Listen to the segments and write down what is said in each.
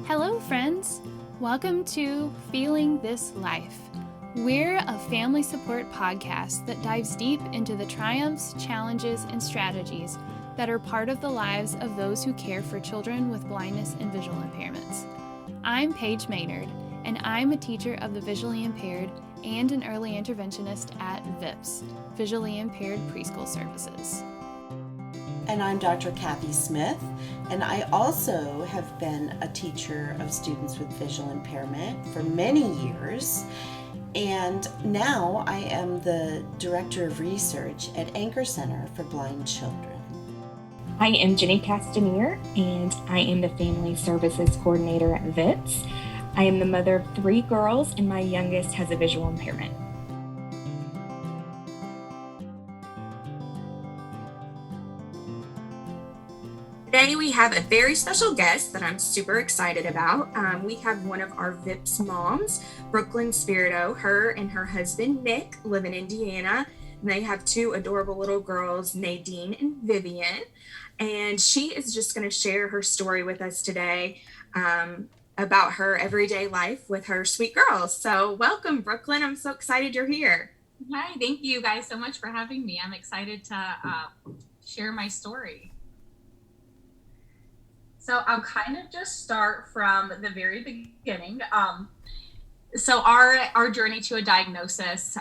Hello, friends. Welcome to Feeling This Life. We're a family support podcast that dives deep into the triumphs, challenges, and strategies that are part of the lives of those who care for children with blindness and visual impairments. I'm Paige Maynard, and I'm a teacher of the visually impaired and an early interventionist at VIPS, Visually Impaired Preschool Services. And I'm Dr. Cathy Smith, and I also have been a teacher of students with visual impairment for many years, and now I am the Director of Research at Anchor Center for Blind Children. I am jcastenir, and I am the Family Services Coordinator at VIPS. I am the mother of 3 girls, and my youngest has a visual impairment. Today we have a very special guest that I'm super excited about. We have one of our VIPS moms, Brooklyn Spirito. Her and her husband, Nick, live in Indiana. And they have 2 adorable little girls, Nadine and Vivian. And she is just going to share her story with us today about her everyday life with her sweet girls. So welcome, Brooklyn. I'm so excited you're here. Hi, thank you guys so much for having me. I'm excited to share my story. So I'll kind of just start from the very beginning. So our journey to a diagnosis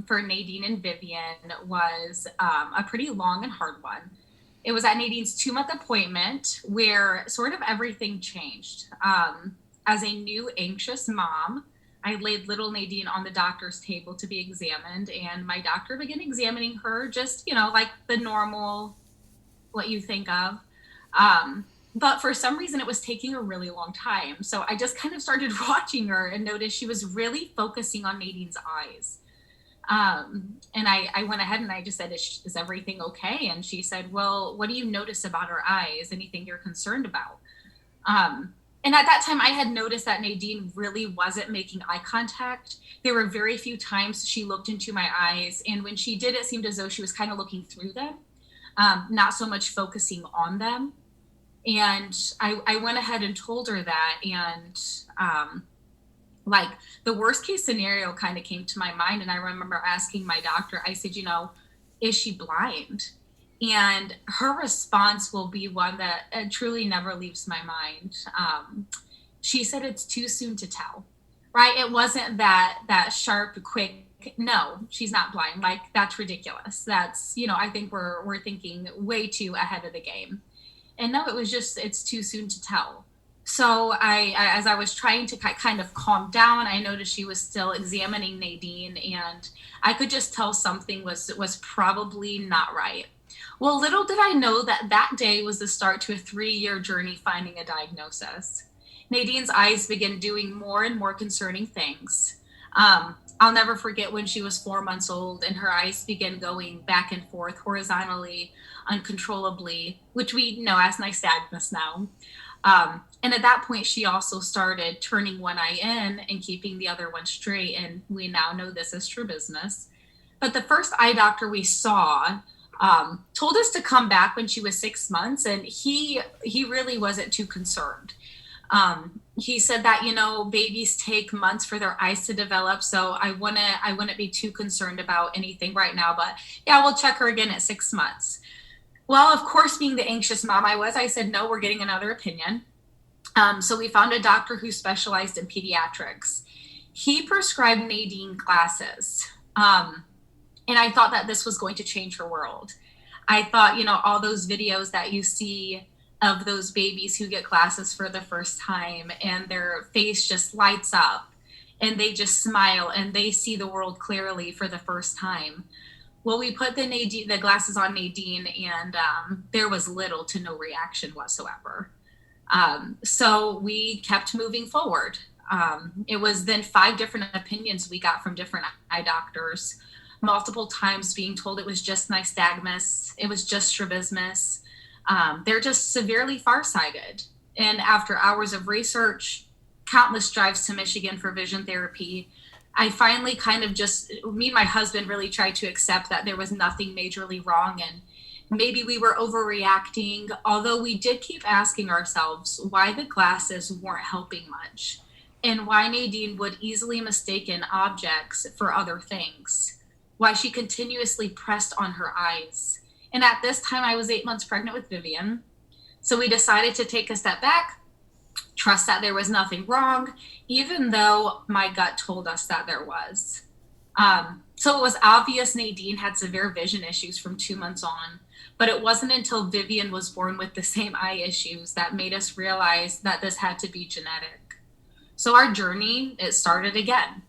for Nadine and Vivian was a pretty long and hard one. It was at Nadine's 2-month appointment where sort of everything changed. As a new anxious mom, I laid little Nadine on the doctor's table to be examined, and my doctor began examining her just, like the normal, what you think of. But for some reason, it was taking a really long time. So I just kind of started watching her and noticed she was really focusing on Nadine's eyes. And I went ahead and I just said, is everything okay? And she said, well, what do you notice about her eyes? Anything you're concerned about? And at that time, I had noticed that Nadine really wasn't making eye contact. There were very few times she looked into my eyes. And when she did, it seemed as though she was kind of looking through them, not so much focusing on them. And I went ahead and told her that, and like the worst case scenario kind of came to my mind. And I remember asking my doctor, I said, is she blind? And her response will be one that truly never leaves my mind. She said, it's too soon to tell, right? It wasn't that sharp, quick, no, she's not blind. Like, that's ridiculous. That's, I think we're thinking way too ahead of the game. And no, it was just, it's too soon to tell. So as I was trying to kind of calm down, I noticed she was still examining Nadine, and I could just tell something was probably not right. Well, little did I know that day was the start to a 3-year journey finding a diagnosis. Nadine's eyes began doing more and more concerning things. I'll never forget when she was 4 months old and her eyes began going back and forth horizontally, uncontrollably, which we know as nystagmus now. And at that point, she also started turning one eye in and keeping the other one straight. And we now know this is strabismus. But the first eye doctor we saw told us to come back when she was 6 months. And he really wasn't too concerned. He said that, babies take months for their eyes to develop. So I wouldn't be too concerned about anything right now. But yeah, we'll check her again at 6 months. Well, of course, being the anxious mom I said, no, we're getting another opinion. So we found a doctor who specialized in pediatrics. He prescribed Nadine glasses. And I thought that this was going to change her world. I thought, all those videos that you see of those babies who get glasses for the first time and their face just lights up and they just smile and they see the world clearly for the first time. Well, we put the glasses on Nadine, and there was little to no reaction whatsoever. So we kept moving forward. It was then 5 different opinions we got from different eye doctors, multiple times being told it was just nystagmus, it was just strabismus. They're just severely farsighted. And after hours of research, countless drives to Michigan for vision therapy, I finally me and my husband really tried to accept that there was nothing majorly wrong. And maybe we were overreacting, although we did keep asking ourselves why the glasses weren't helping much and why Nadine would easily mistaken objects for other things, why she continuously pressed on her eyes. And at this time, I was 8 months pregnant with Vivian. So we decided to take a step back, trust that there was nothing wrong, even though my gut told us that there was. So it was obvious Nadine had severe vision issues from 2 months on, but it wasn't until Vivian was born with the same eye issues that made us realize that this had to be genetic. So our journey, it started again.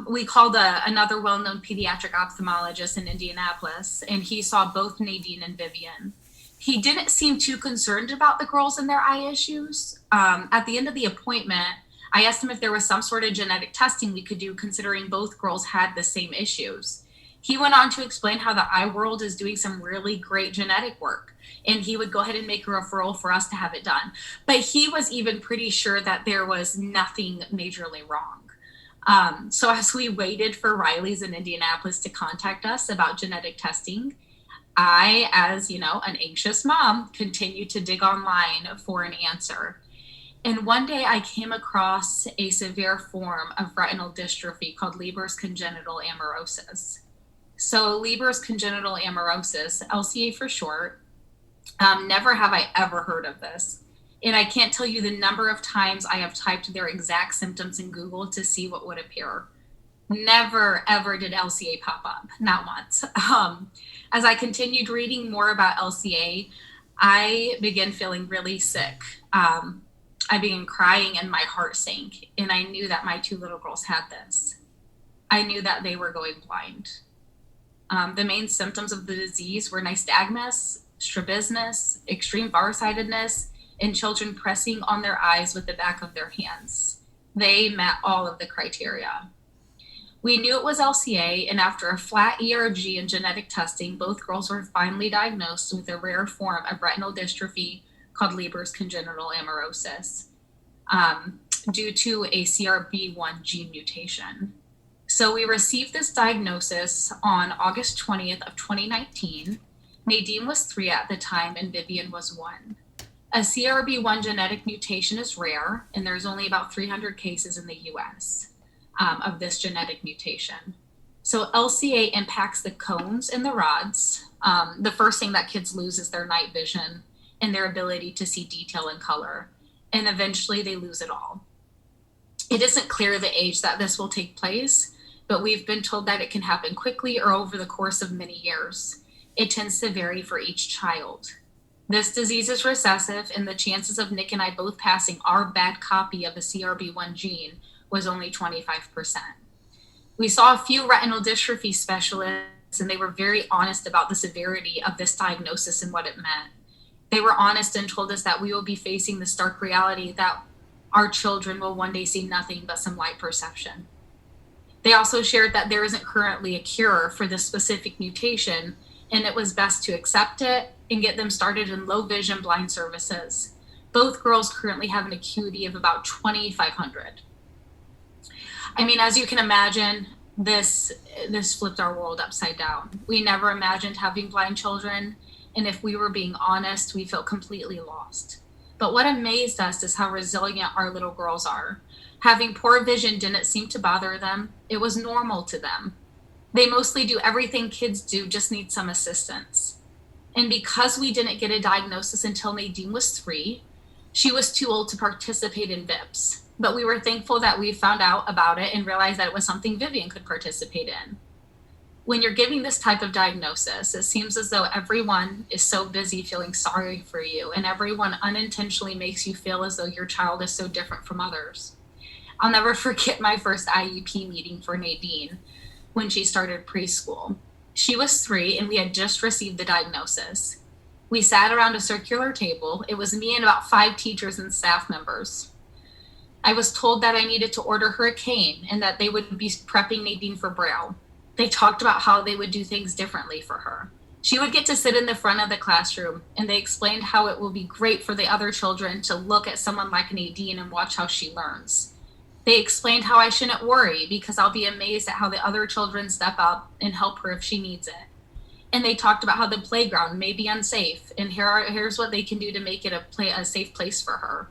We called another well-known pediatric ophthalmologist in Indianapolis, and he saw both Nadine and Vivian. He didn't seem too concerned about the girls and their eye issues. At the end of the appointment, I asked him if there was some sort of genetic testing we could do, considering both girls had the same issues. He went on to explain how the eye world is doing some really great genetic work, and he would go ahead and make a referral for us to have it done. But he was even pretty sure that there was nothing majorly wrong. So as we waited for Riley's in Indianapolis to contact us about genetic testing, I, as you know, an anxious mom, continued to dig online for an answer. And one day I came across a severe form of retinal dystrophy called Leber's congenital amaurosis. So Leber's congenital amaurosis, LCA for short, never have I ever heard of this. And I can't tell you the number of times I have typed their exact symptoms in Google to see what would appear. Never, ever did LCA pop up, not once. As I continued reading more about LCA, I began feeling really sick. I began crying and my heart sank. And I knew that my 2 little girls had this. I knew that they were going blind. The main symptoms of the disease were nystagmus, strabismus, extreme farsightedness, and children pressing on their eyes with the back of their hands. They met all of the criteria. We knew it was LCA, and after a flat ERG and genetic testing, both girls were finally diagnosed with a rare form of retinal dystrophy called Leber's congenital amaurosis due to a CRB1 gene mutation. So we received this diagnosis on August 20th of 2019. Nadine was 3 at the time and Vivian was 1. A CRB1 genetic mutation is rare, and there's only about 300 cases in the US of this genetic mutation. So LCA impacts the cones and the rods. The first thing that kids lose is their night vision and their ability to see detail and color, and eventually they lose it all. It isn't clear the age that this will take place, but we've been told that it can happen quickly or over the course of many years. It tends to vary for each child. This disease is recessive, and the chances of Nick and I both passing our bad copy of the CRB1 gene was only 25%. We saw a few retinal dystrophy specialists, and they were very honest about the severity of this diagnosis and what it meant. They were honest and told us that we will be facing the stark reality that our children will one day see nothing but some light perception. They also shared that there isn't currently a cure for this specific mutation, and it was best to accept it and get them started in low vision blind services. Both girls currently have an acuity of about 2,500. I mean, as you can imagine, this flipped our world upside down. We never imagined having blind children, and if we were being honest, we felt completely lost. But what amazed us is how resilient our little girls are. Having poor vision didn't seem to bother them. It was normal to them. They mostly do everything kids do, just need some assistance. And because we didn't get a diagnosis until Nadine was 3, she was too old to participate in VIPS. But we were thankful that we found out about it and realized that it was something Vivian could participate in. When you're giving this type of diagnosis, it seems as though everyone is so busy feeling sorry for you, and everyone unintentionally makes you feel as though your child is so different from others. I'll never forget my first IEP meeting for Nadine when she started preschool. She was 3 and we had just received the diagnosis. We sat around a circular table. It was me and about 5 teachers and staff members. I was told that I needed to order her a cane and that they would be prepping Nadine for Braille. They talked about how they would do things differently for her. She would get to sit in the front of the classroom, and they explained how it will be great for the other children to look at someone like Nadine and watch how she learns. They explained how I shouldn't worry because I'll be amazed at how the other children step up and help her if she needs it. And they talked about how the playground may be unsafe, and here's what they can do to make it a safe place for her.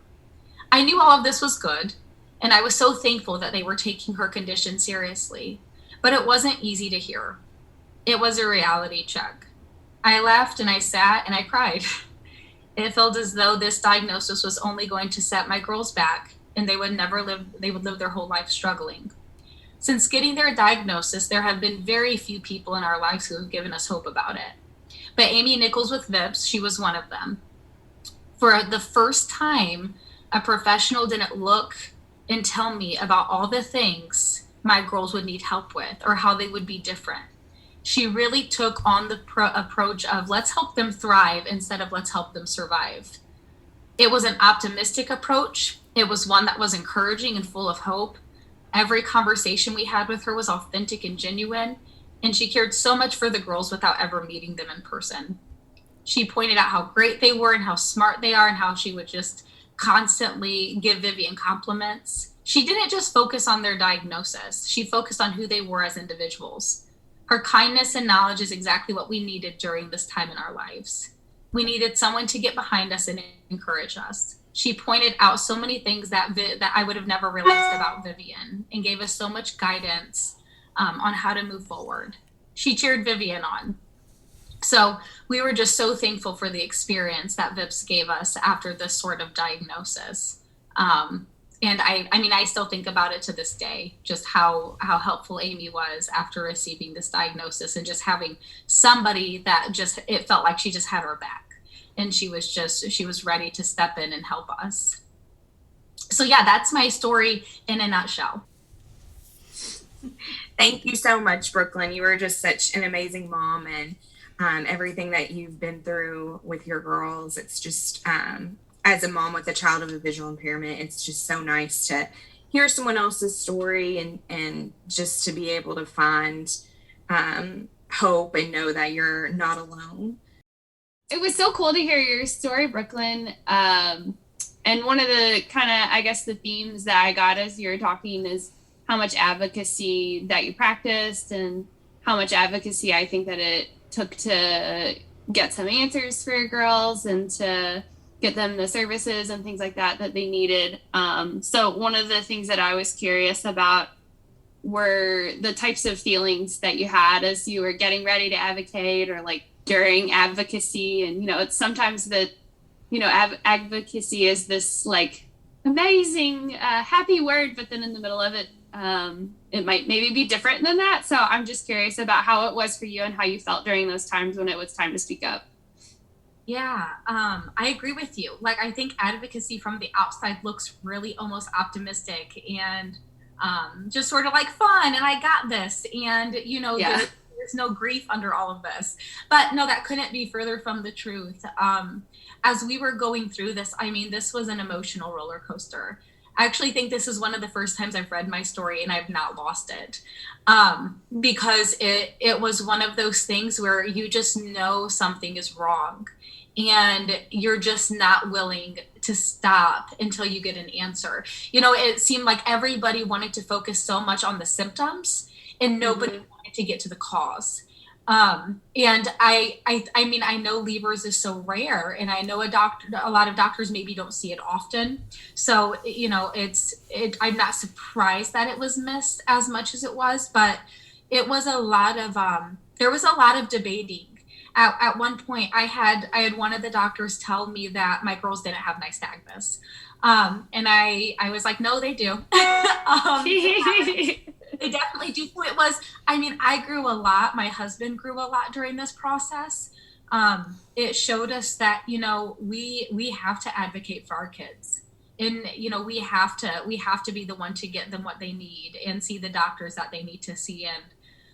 I knew all of this was good, and I was so thankful that they were taking her condition seriously. But it wasn't easy to hear. It was a reality check. I left and I sat and I cried. It felt as though this diagnosis was only going to set my girls back, and they would live their whole life struggling. Since getting their diagnosis, there have been very few people in our lives who have given us hope about it. But Amy Nichols with VIPS, she was one of them. For the first time, a professional didn't look and tell me about all the things my girls would need help with or how they would be different. She really took on the approach of let's help them thrive instead of let's help them survive. It was an optimistic approach. It was one that was encouraging and full of hope. Every conversation we had with her was authentic and genuine, and she cared so much for the girls without ever meeting them in person. She pointed out how great they were and how smart they are and how she would just constantly give Vivian compliments. She didn't just focus on their diagnosis. She focused on who they were as individuals. Her kindness and knowledge is exactly what we needed during this time in our lives. We needed someone to get behind us and encourage us. She pointed out so many things that I would have never realized about Vivian and gave us so much guidance on how to move forward. She cheered Vivian on. So we were just so thankful for the experience that VIPS gave us after this sort of diagnosis. And I still think about it to this day, just how helpful Amy was after receiving this diagnosis and just having somebody that it felt like she just had her back. And she was ready to step in and help us. So yeah, that's my story in a nutshell. Thank you so much, Brooklyn. You were just such an amazing mom, and everything that you've been through with your girls. It's just, as a mom with a child with a visual impairment, it's just so nice to hear someone else's story and just to be able to find hope and know that you're not alone. It was so cool to hear your story, Brooklyn. And one of the kind of, I guess, the themes that I got as you were talking is how much advocacy that you practiced and how much advocacy I think that it took to get some answers for your girls and to get them the services and things like that they needed. So one of the things that I was curious about were the types of feelings that you had as you were getting ready to advocate or like during advocacy. And, it's sometimes that, advocacy is this like amazing, happy word, but then in the middle of it, it might maybe be different than that. So I'm just curious about how it was for you and how you felt during those times when it was time to speak up. Yeah, I agree with you. Like, I think advocacy from the outside looks really almost optimistic and just sort of like fun and I got this. And, there's no grief under all of this. But no, that couldn't be further from the truth. As we were going through this, this was an emotional roller coaster. I actually think this is one of the first times I've read my story and I've not lost it, because it was one of those things where you just know something is wrong and you're just not willing to stop until you get an answer. It seemed like everybody wanted to focus so much on the symptoms and nobody wanted to get to the cause. And I know Leber's is so rare, and I know a lot of doctors maybe don't see it often. So, I'm not surprised that it was missed as much as it was, but it was a lot of, there was a lot of debating. At one point I had one of the doctors tell me that my girls didn't have nystagmus. And I was like, no, they do. They definitely do. It was, I grew a lot. My husband grew a lot during this process. It showed us that, we have to advocate for our kids. And, we have to be the one to get them what they need and see the doctors that they need to see. And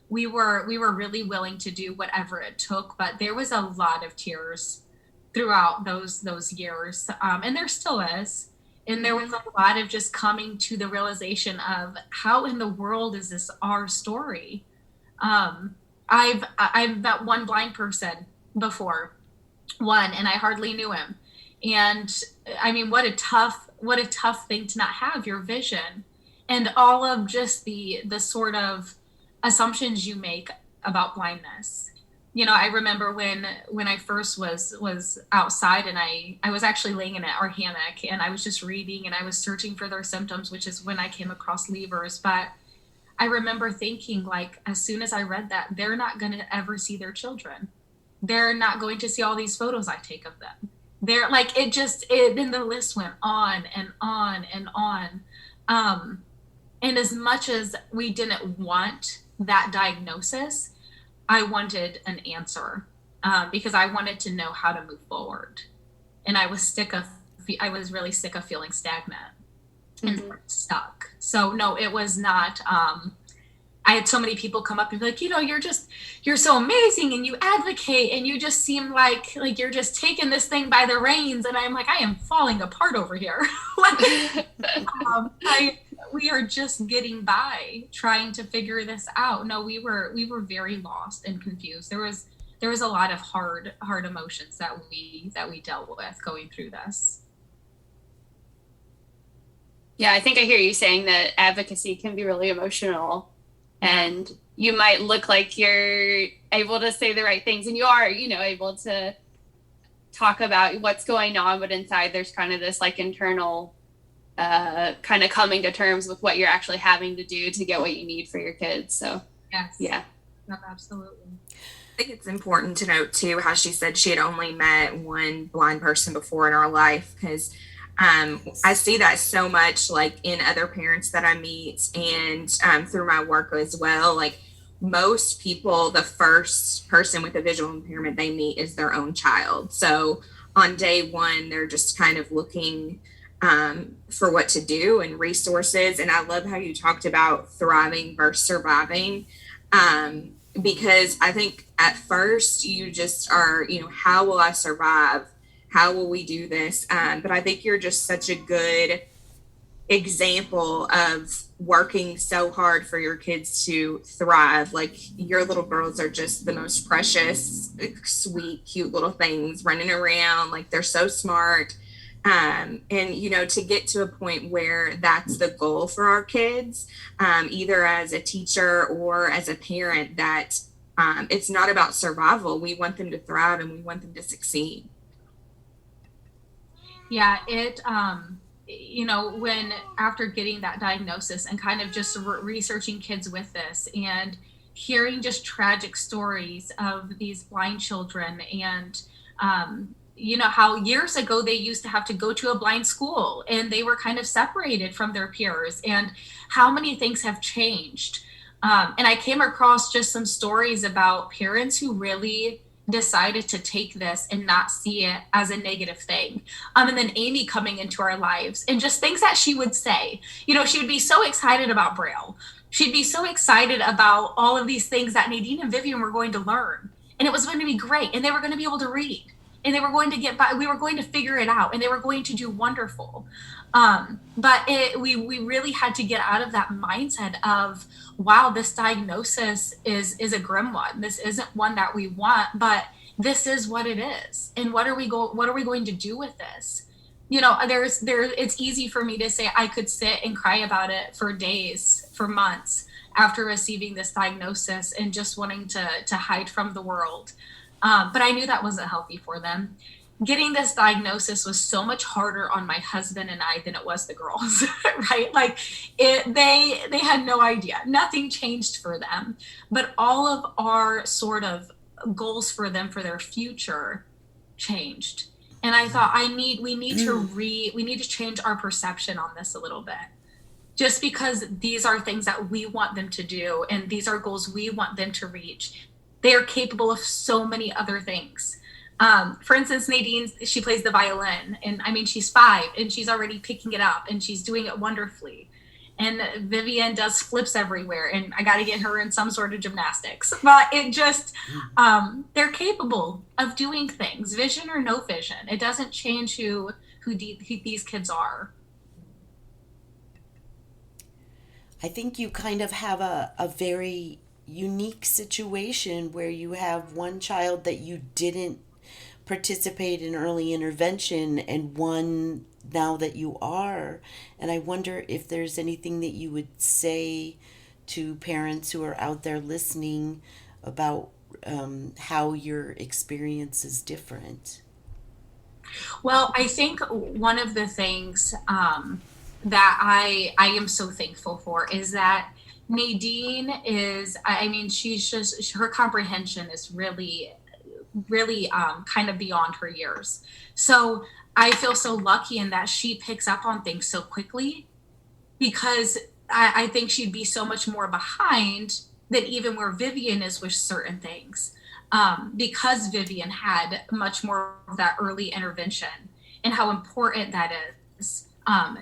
we were really willing to do whatever it took, but there was a lot of tears throughout those years. And there still is. And there was a lot of just coming to the realization of how in the world is this our story? I've met one blind person before, and I hardly knew him. And what a tough thing to not have your vision and all of just the sort of assumptions you make about blindness. I remember when I first was outside, and I was actually laying in our hammock, and I was just reading, and I was searching for their symptoms, which is when I came across levers. But I remember thinking, like, as soon as I read that, they're not going to ever see their children. They're not going to see all these photos I take of them. They're like, then the list went on and on and on. And as much as we didn't want that diagnosis, I wanted an answer, because I wanted to know how to move forward. And I was really sick of feeling stagnant and stuck. So no, it was not, I had so many people come up and be like, you're so amazing, and you advocate, and you just seem like you're just taking this thing by the reins. And I'm like, I am falling apart over here. We are just getting by trying to figure this out. No, we were very lost and confused. There was a lot of hard emotions that we dealt with going through this. Yeah, I think I hear you saying that advocacy can be really emotional, and you might look like you're able to say the right things, and you are, able to talk about what's going on, but inside there's kind of this internal kind of coming to terms with what you're actually having to do to get what you need for your kids. So yes, yeah, no, absolutely. I think it's important to note too how she said she had only met one blind person before in her life, because I see that so much in other parents that I meet, and through my work as well. Most people, the first person with a visual impairment they meet is their own child. So on day one, they're just kind of looking for what to do and resources. And I love how you talked about thriving versus surviving, because I think at first you just are, how will I survive? How will we do this? But I think you're just such a good example of working so hard for your kids to thrive. Your little girls are just the most precious, sweet, cute little things running around. They're so smart. And, to get to a point where that's the goal for our kids, either as a teacher or as a parent, that it's not about survival. We want them to thrive and we want them to succeed. Yeah, when after getting that diagnosis and kind of just researching kids with this and hearing just tragic stories of these blind children, and how years ago they used to have to go to a blind school and they were kind of separated from their peers, and how many things have changed. And I came across just some stories about parents who really decided to take this and not see it as a negative thing. And then Amy coming into our lives, and just things that she would say, she would be so excited about Braille. She'd be so excited about all of these things that Nadine and Vivian were going to learn. And it was going to be great. And they were going to be able to read. And they were going to get by. We were going to figure it out. And they were going to do wonderful. But we really had to get out of that mindset of, wow, this diagnosis is a grim one. This isn't one that we want, but this is what it is. And what are we going to do with this? It's easy for me to say I could sit and cry about it for days, for months after receiving this diagnosis and just wanting to hide from the world. But I knew that wasn't healthy for them. Getting this diagnosis was so much harder on my husband and I than it was the girls, right? They had no idea. Nothing changed for them, but all of our sort of goals for them for their future changed. And I thought we need to change our perception on this a little bit. Just because these are things that we want them to do and these are goals we want them to reach, they are capable of so many other things. For instance, Nadine, she plays the violin, and she's 5 and she's already picking it up and she's doing it wonderfully. And Vivian does flips everywhere, and I got to get her in some sort of gymnastics. But it just, they're capable of doing things, vision or no vision. It doesn't change who these kids are. I think you kind of have a very unique situation where you have one child that you didn't participate in early intervention and one now that you are. And I wonder if there's anything that you would say to parents who are out there listening about how your experience is different? Well, I think one of the things that I am so thankful for is that Nadine is, I mean, she's just, her comprehension is really, really kind of beyond her years. So I feel so lucky in that she picks up on things so quickly, because I think she'd be so much more behind than even where Vivian is with certain things. Because Vivian had much more of that early intervention and how important that is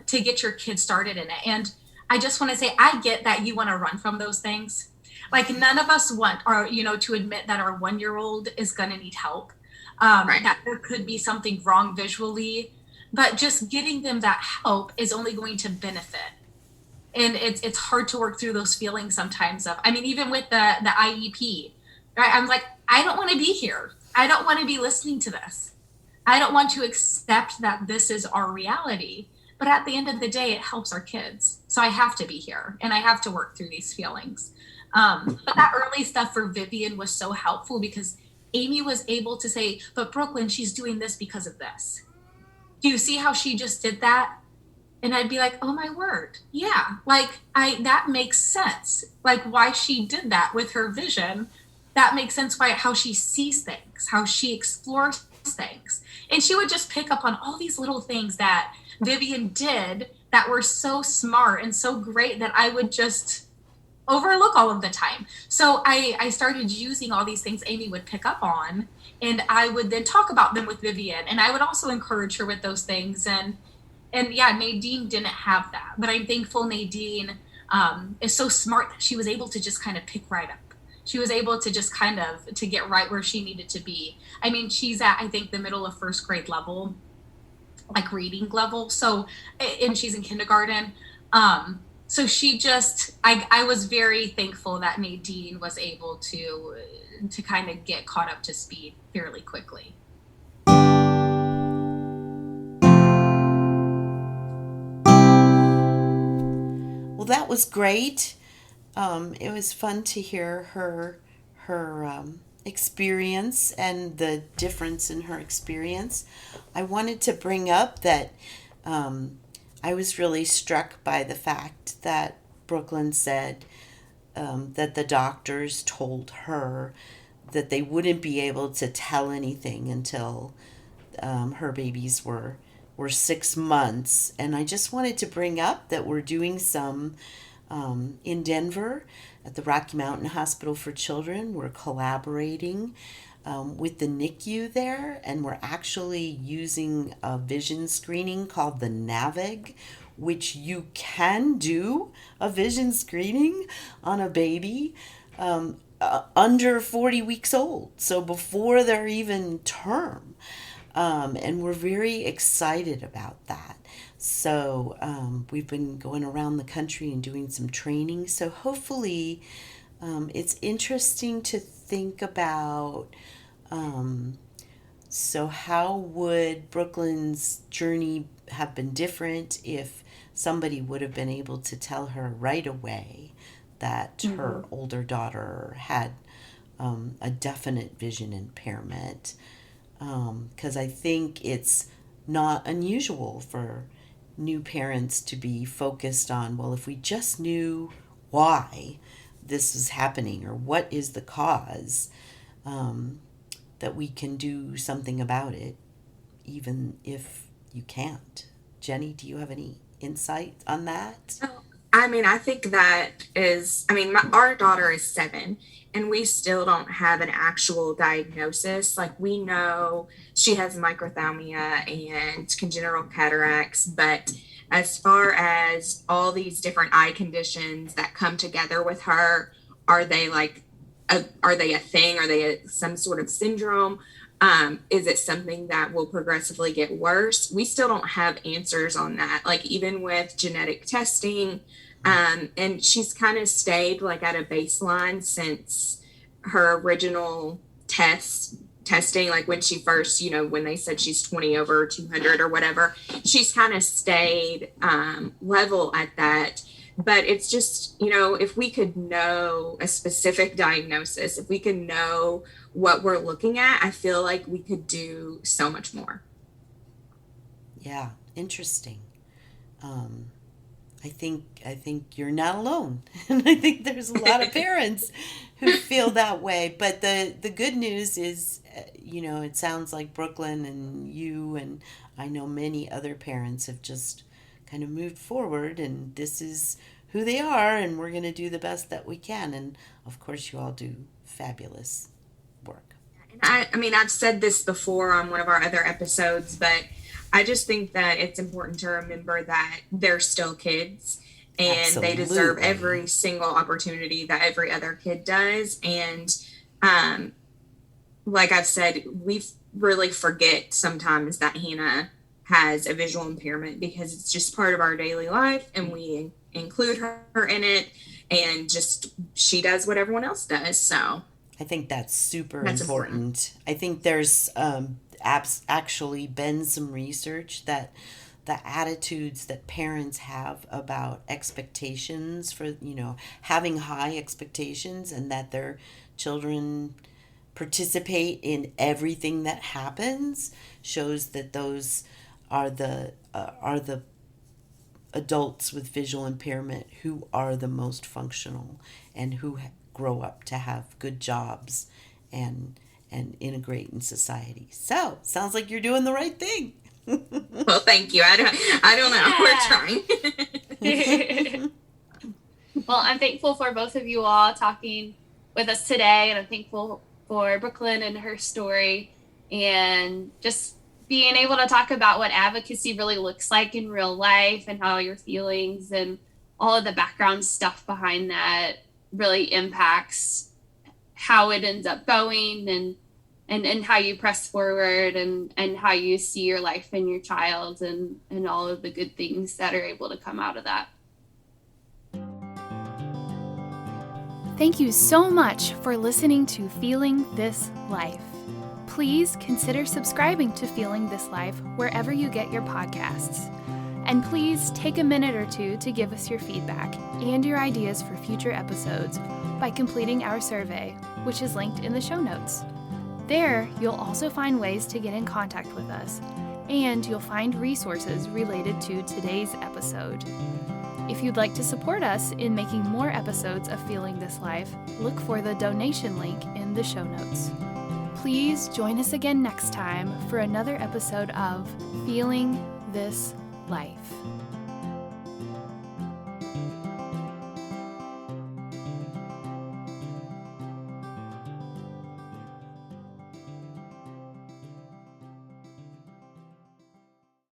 to get your kid started in it. And I just want to say, I get that you want to run from those things. Like, none of us want, or, you know, to admit that our 1-year-old is going to need help, Right. that there could be something wrong visually, but just getting them that help is only going to benefit. And it's hard to work through those feelings sometimes of, I mean, even with the IEP, right? I'm like, I don't want to be here. I don't want to be listening to this. I don't want to accept that this is our reality. But at the end of the day, it helps our kids. So I have to be here and I have to work through these feelings. But that early stuff for Vivian was so helpful, because Amy was able to say, but Brooklyn, she's doing this because of this. Do you see how she just did that? And I'd be like, oh my word. Yeah. Like, that makes sense. Like, why she did that with her vision. That makes sense why, how she sees things, how she explores things. And she would just pick up on all these little things that Vivian did that were so smart and so great that I would just overlook all of the time. So I started using all these things Amy would pick up on, and I would then talk about them with Vivian, and I would also encourage her with those things. And yeah, Nadine didn't have that, but I'm thankful Nadine is so smart that she was able to just kind of pick right up. She was able to just kind of to get right where she needed to be. I mean, she's at, I think, the middle of first grade level, like reading level. So, and she's in kindergarten. So she just, I was very thankful that Nadine was able to kind of get caught up to speed fairly quickly. Well, that was great. It was fun to hear her experience and the difference in her experience. I wanted to bring up that I was really struck by the fact that Brooklyn said that the doctors told her that they wouldn't be able to tell anything until her babies were 6 months. And I just wanted to bring up that we're doing some in Denver at the Rocky Mountain Hospital for Children. We're collaborating with the NICU there, and we're actually using a vision screening called the NAVIG, which you can do a vision screening on a baby under 40 weeks old, so before they're even term. And we're very excited about that. So we've been going around the country and doing some training. So hopefully it's interesting to think about, so how would Brooklyn's journey have been different if somebody would have been able to tell her right away that her older daughter had a definite vision impairment? Because I think it's not unusual for new parents to be focused on, well, if we just knew why this is happening or what is the cause, that we can do something about it, even if you can't. Jenny, do you have any insight on that? I mean, I think that is, I mean, our daughter is 7 and we still don't have an actual diagnosis. Like, we know she has microphthalmia and congenital cataracts, but as far as all these different eye conditions that come together with her, are they a thing? Are they some sort of syndrome? Is it something that will progressively get worse? We still don't have answers on that. Like, even with genetic testing, and she's kind of stayed like at a baseline since her original testing, like when she first, when they said she's 20 over 200 or whatever, she's kind of stayed level at that. But it's just, you know, if we could know a specific diagnosis, if we could know what we're looking at, I feel like we could do so much more. Yeah, interesting. I think you're not alone, and I think there's a lot of parents who feel that way. But the good news is, you know, it sounds like Brooklyn and you and I know many other parents have just kind of moved forward, and this is who they are, and we're going to do the best that we can. And of course, you all do fabulous work. I mean, I've said this before on one of our other episodes, but I just think that it's important to remember that they're still kids and Absolutely. they deserve every single opportunity that every other kid does. And like I've said, we really forget sometimes that Hannah has a visual impairment because it's just part of our daily life, and we include her in it, and just she does what everyone else does. So I think that's super important. I think there's actually been some research that the attitudes that parents have about expectations for, you know, having high expectations and that their children participate in everything that happens shows that those are the adults with visual impairment who are the most functional and who grow up to have good jobs and integrate in society. So, sounds like you're doing the right thing. Well, thank you. I don't know. We're trying. Well, I'm thankful for both of you all talking with us today, and I'm thankful for Brooklyn and her story, and just being able to talk about what advocacy really looks like in real life, and how your feelings and all of the background stuff behind that really impacts how it ends up going, and how you press forward, and how you see your life and your child, and all of the good things that are able to come out of that. Thank you so much for listening to Feeling This Life. Please consider subscribing to Feeling This Life wherever you get your podcasts. And please take a minute or two to give us your feedback and your ideas for future episodes by completing our survey, which is linked in the show notes. There, you'll also find ways to get in contact with us, and you'll find resources related to today's episode. If you'd like to support us in making more episodes of Feeling This Life, look for the donation link in the show notes. Please join us again next time for another episode of Feeling This Life.